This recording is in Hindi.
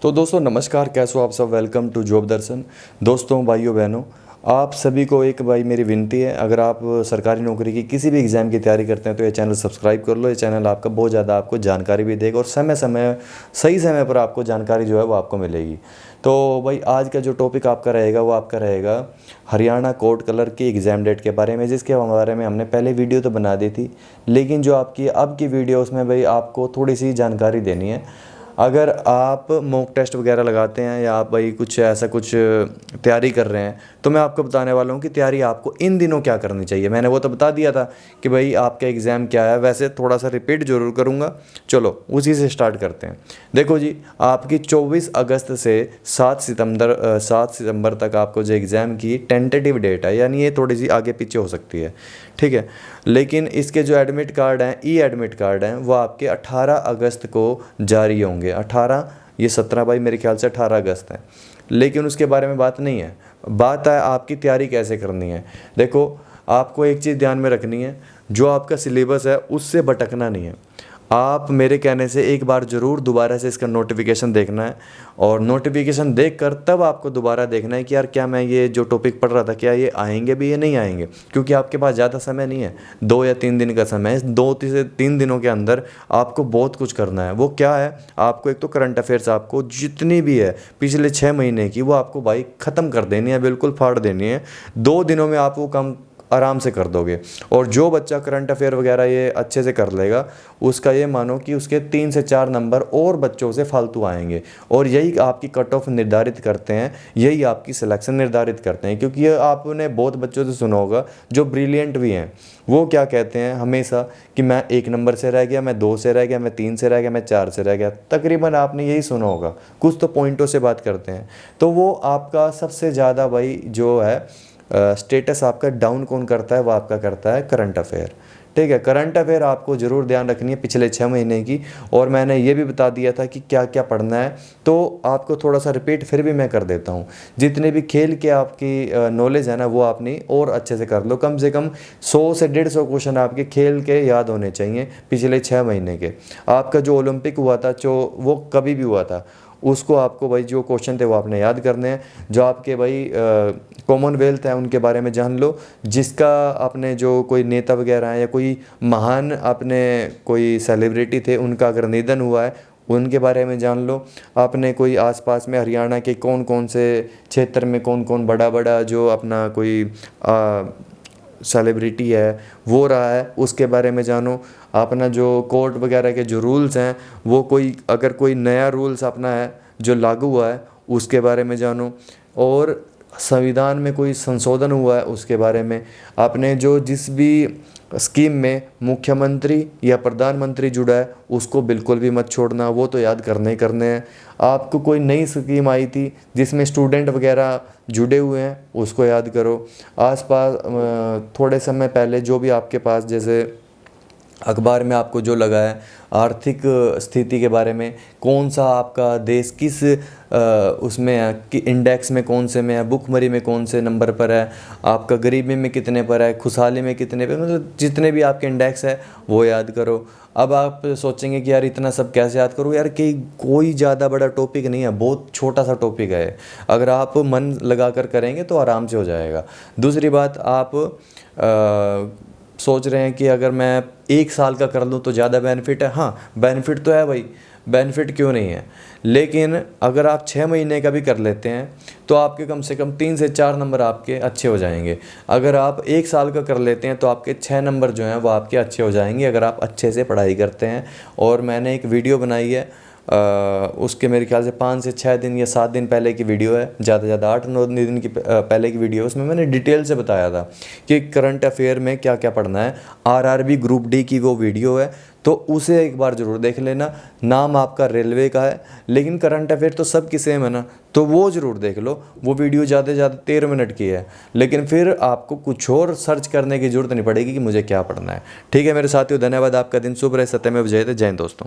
तो दोस्तों नमस्कार, कैसे हो आप सब। वेलकम टू जॉब दर्शन। दोस्तों, भाइयों बहनों, आप सभी को एक भाई मेरी विनती है, अगर आप सरकारी नौकरी की किसी भी एग्ज़ाम की तैयारी करते हैं तो ये चैनल सब्सक्राइब कर लो। ये चैनल आपका बहुत ज़्यादा आपको जानकारी भी देगा और सही समय पर आपको जानकारी जो है वो आपको मिलेगी। तो भाई आज का जो टॉपिक आपका रहेगा वो आपका रहेगा हरियाणा कोर्ट कलर की एग्ज़ाम डेट के बारे में, जिसके बारे में हमने पहले वीडियो तो बना दी थी, लेकिन जो आपकी अब की वीडियो उसमें भाई आपको थोड़ी सी जानकारी देनी है। अगर आप मॉक टेस्ट वगैरह लगाते हैं या आप भाई कुछ ऐसा कुछ तैयारी कर रहे हैं तो मैं आपको बताने वाला हूँ कि तैयारी आपको इन दिनों क्या करनी चाहिए। मैंने वो तो बता दिया था कि भाई आपका एग्ज़ाम क्या है, वैसे थोड़ा सा रिपीट ज़रूर करूँगा। चलो उसी से स्टार्ट करते हैं। देखो जी, आपकी 24 अगस्त से 7 सितंबर तक आपको जो एग्ज़ाम की टेंटेटिव डेट है, यानी ये थोड़ी सी आगे पीछे हो सकती है, ठीक है। लेकिन इसके जो एडमिट कार्ड हैं, ई एडमिट कार्ड हैं, वो आपके 18 अगस्त को जारी होंगे। 18, ये 17 भाई मेरे ख्याल से 18 अगस्त है। लेकिन उसके बारे में बात नहीं है, बात है आपकी तैयारी कैसे करनी है। देखो, आपको एक चीज़ ध्यान में रखनी है, जो आपका सिलेबस है उससे भटकना नहीं है। आप मेरे कहने से एक बार ज़रूर दोबारा से इसका नोटिफिकेशन देखना है, और नोटिफिकेशन देखकर तब आपको दोबारा देखना है कि यार क्या मैं ये जो टॉपिक पढ़ रहा था क्या ये आएंगे भी या नहीं आएंगे, क्योंकि आपके पास ज़्यादा समय नहीं है, 2 या 3 दिन का समय है। 2 से 3 दिनों के अंदर आपको बहुत कुछ करना है। वो क्या है, आपको एक तो करंट अफेयर्स आपको जितनी भी है पिछले 6 महीने की वो आपको भाई ख़त्म कर देनी है, बिल्कुल फाड़ देनी है। 2 दिनों में आप वो काम आराम से कर दोगे। और जो बच्चा करंट अफेयर वगैरह ये अच्छे से कर लेगा, उसका ये मानो कि उसके 3 से 4 नंबर और बच्चों से फालतू आएंगे, और यही आपकी कट ऑफ निर्धारित करते हैं, यही आपकी सिलेक्शन निर्धारित करते हैं। क्योंकि ये आपने बहुत बच्चों से सुना होगा जो ब्रिलियंट भी हैं, वो क्या कहते हैं हमेशा कि मैं 1 नंबर से रह गया, मैं 2 से रह गया, मैं 3 से रह गया, मैं 4 से रह गया। तकरीबन आपने यही सुना होगा, कुछ तो पॉइंटों से बात करते हैं। तो वो आपका सबसे ज़्यादा भाई जो है स्टेटस आपका डाउन कौन करता है, वो आपका करता है करंट अफेयर, ठीक है। करंट अफेयर आपको ज़रूर ध्यान रखनी है पिछले 6 महीने की, और मैंने ये भी बता दिया था कि क्या क्या पढ़ना है, तो आपको थोड़ा सा रिपीट फिर भी मैं कर देता हूँ। जितने भी खेल के आपकी नॉलेज है ना, वो आपने और अच्छे से कर लो। कम से कम 100 से 150 क्वेश्चन आपके खेल के याद होने चाहिए पिछले 6 महीने के। आपका जो ओलंपिक हुआ था, जो वो कभी भी हुआ था, उसको आपको भाई जो क्वेश्चन थे वो आपने याद करने हैं। जो आपके भाई कॉमनवेल्थ है उनके बारे में जान लो, जिसका अपने जो कोई नेता वगैरह हैं या कोई महान अपने कोई सेलिब्रिटी थे उनका अगर निधन हुआ है उनके बारे में जान लो। आपने कोई आसपास में हरियाणा के कौन कौन से क्षेत्र में कौन कौन बड़ा बड़ा जो अपना कोई सेलिब्रिटी है वो रहा है, उसके बारे में जानो। अपना जो कोर्ट वगैरह के जो रूल्स हैं, वो कोई अगर कोई नया रूल्स अपना है जो लागू हुआ है उसके बारे में जानो। और संविधान में कोई संशोधन हुआ है उसके बारे में। आपने जो जिस भी स्कीम में मुख्यमंत्री या प्रधानमंत्री जुड़ा है उसको बिल्कुल भी मत छोड़ना, वो तो याद करने ही करने हैं। आपको कोई नई स्कीम आई थी जिसमें स्टूडेंट वगैरह जुड़े हुए हैं, उसको याद करो। आसपास थोड़े समय पहले जो भी आपके पास जैसे अखबार में आपको जो लगा है आर्थिक स्थिति के बारे में, कौन सा आपका देश किस उसमें है कि इंडेक्स में कौन से में है, भुखमरी में कौन से नंबर पर है, आपका गरीबी में कितने पर है, खुशहाली में कितने पर, मतलब जितने भी आपके इंडेक्स है वो याद करो। अब आप सोचेंगे कि यार इतना सब कैसे याद करूँ, यार कि कोई ज़्यादा बड़ा टॉपिक नहीं है, बहुत छोटा सा टॉपिक है। अगर आप मन लगा कर करेंगे तो आराम से हो जाएगा। दूसरी बात, आप सोच रहे हैं कि अगर मैं 1 साल का कर लूँ तो ज़्यादा बेनिफिट है। हाँ, बेनिफिट तो है भाई, बेनिफिट क्यों नहीं है। लेकिन अगर आप 6 महीने का भी कर लेते हैं तो आपके कम से कम 3 से 4 नंबर आपके अच्छे हो जाएंगे। अगर आप 1 साल का कर लेते हैं तो आपके 6 नंबर जो हैं वो आपके अच्छे हो जाएंगे, अगर आप अच्छे से पढ़ाई करते हैं। और मैंने एक वीडियो बनाई है, उसके मेरे ख्याल से 5 से 6 दिन या 7 दिन पहले की वीडियो है, ज़्यादा से ज़्यादा 8-9 दिन की पहले की वीडियो है। उसमें मैंने डिटेल से बताया था कि करंट अफेयर में क्या क्या पढ़ना है। आरआरबी ग्रुप डी की वो वीडियो है, तो उसे एक बार ज़रूर देख लेना। नाम आपका रेलवे का है लेकिन करंट अफेयर तो सब की सेम है ना, तो वो ज़रूर देख लो। वो वीडियो ज़्यादा से ज़्यादा 13 मिनट की है, लेकिन फिर आपको कुछ और सर्च करने की ज़रूरत नहीं पड़ेगी कि मुझे क्या पढ़ना है। ठीक है मेरे साथियों, धन्यवाद। आपका दिन शुभ रहे। सत्यमेव जयते। जय हिंद दोस्तों।